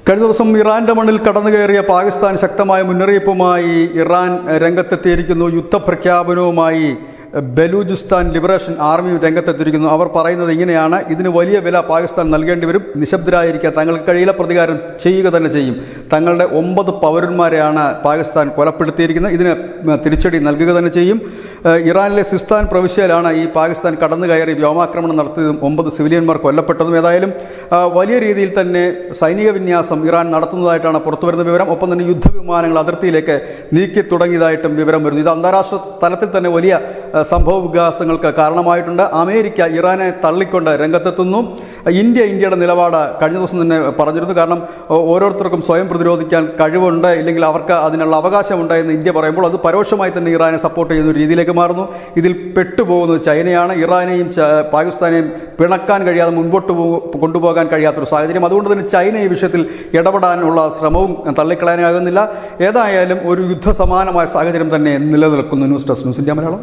കഴിഞ്ഞ ദിവസം ഇറാന്റെ മണ്ണിൽ കടന്നു കയറിയ പാകിസ്ഥാൻ ശക്തമായ മുന്നറിയിപ്പുമായി ഇറാൻ രംഗത്തെത്തിയിരിക്കുന്നു. യുദ്ധപ്രഖ്യാപനവുമായി ബലൂചിസ്ഥാൻ ലിബറേഷൻ ആർമിയും രംഗത്തെത്തിയിരിക്കുന്നു. അവർ പറയുന്നത് ഇങ്ങനെയാണ്: ഇതിന് വലിയ വില പാകിസ്ഥാൻ നൽകേണ്ടി വരും, നിശബ്ദരായിരിക്കാൻ തങ്ങൾക്ക് കഴിയില്ല, പ്രതികാരം ചെയ്യുക തന്നെ ചെയ്യും. തങ്ങളുടെ 9 പൗരന്മാരെയാണ് പാകിസ്ഥാൻ കൊലപ്പെടുത്തിയിരിക്കുന്നത്. ഇതിന് തിരിച്ചടി നൽകുക തന്നെ ചെയ്യും. ഇറാനിലെ സിസ്താൻ പ്രവിശ്യയിലാണ് ഈ പാകിസ്ഥാൻ കടന്നു കയറി വ്യോമാക്രമണം നടത്തിയതും 9 സിവിലിയന്മാർ കൊല്ലപ്പെട്ടതും. ഏതായാലും വലിയ രീതിയിൽ തന്നെ സൈനിക വിന്യാസം ഇറാൻ നടത്തുന്നതായിട്ടാണ് പുറത്തുവരുന്ന വിവരം. ഒപ്പം തന്നെ യുദ്ധവിമാനങ്ങൾ അതിർത്തിയിലേക്ക് നീക്കി തുടങ്ങിയതായിട്ടും വിവരം വരുന്നു. ഇത് അന്താരാഷ്ട്ര തലത്തിൽ തന്നെ വലിയ സംഭവ വികാസങ്ങൾക്ക് കാരണമായിട്ടുണ്ട്. അമേരിക്ക ഇറാനെ തള്ളിക്കൊണ്ട് രംഗത്തെത്തുന്നു. ഇന്ത്യയുടെ നിലപാട് കഴിഞ്ഞ ദിവസം തന്നെ പറഞ്ഞിരുന്നു. കാരണം ഓരോരുത്തർക്കും സ്വയം പ്രതിരോധിക്കാൻ കഴിവുണ്ട്, ഇല്ലെങ്കിൽ അവർക്ക് അതിനുള്ള അവകാശമുണ്ട് എന്ന് ഇന്ത്യ പറയുമ്പോൾ അത് പരോക്ഷമായി തന്നെ ഇറാനെ സപ്പോർട്ട് ചെയ്യുന്ന ഒരു രീതിയിലേക്ക് മാറുന്നു. ഇതിൽ പെട്ടുപോകുന്നത് ചൈനയാണ്. ഇറാനെയും പാകിസ്ഥാനെയും പിണക്കാൻ കഴിയാതെ മുൻപോട്ട് കൊണ്ടുപോകാൻ കഴിയാത്തൊരു സാഹചര്യം. അതുകൊണ്ട് തന്നെ ചൈന ഈ വിഷയത്തിൽ ഇടപെടാനുള്ള ശ്രമവും തള്ളിക്കളയാനാകുന്നില്ല. ഏതായാലും ഒരു യുദ്ധസമാനമായ സാഹചര്യം തന്നെ നിലനിൽക്കുന്നു. News desk news India Malayalam.